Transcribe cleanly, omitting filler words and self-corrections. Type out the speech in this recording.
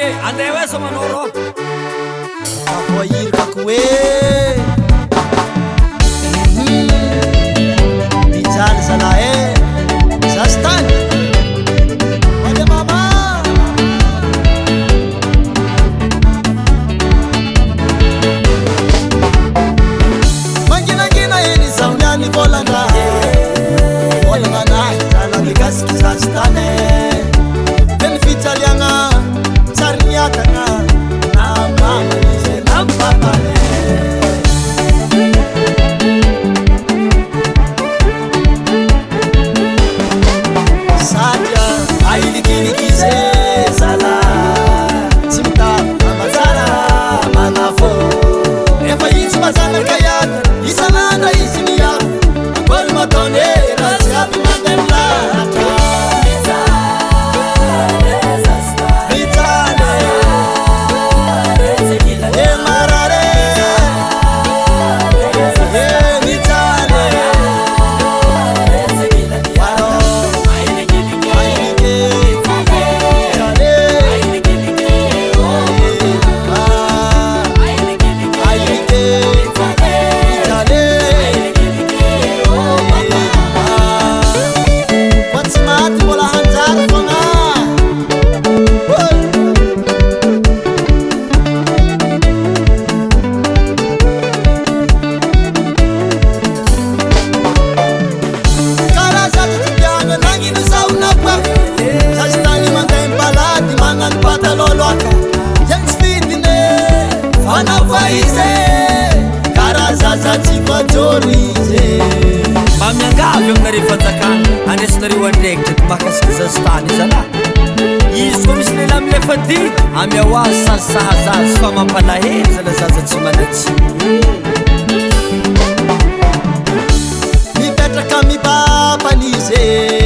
Andrea hoe manao rô avoahirikako hoe mijaly zalahy zasy tany ale mama manginangina eny izao niany volanga volanganahy zalanikasiky zasy tany teny fijaliagna tsary niatagna na mama izy na papane satria ahilikilikize zala tsy mitavy mamajara manafô efa izy mazanaka iata isanandra izy miavo akory mataone raha tsy aby mandeha milahatra mamiangavy aminareo fanjakana andresinareo andraikitra ty mahakasiky zazotany zala izy koa misy lehilahy milefa ty amiao azy sazisahazazy fa mampalahely zala zaza tsy manatsy mipetraka mibapanize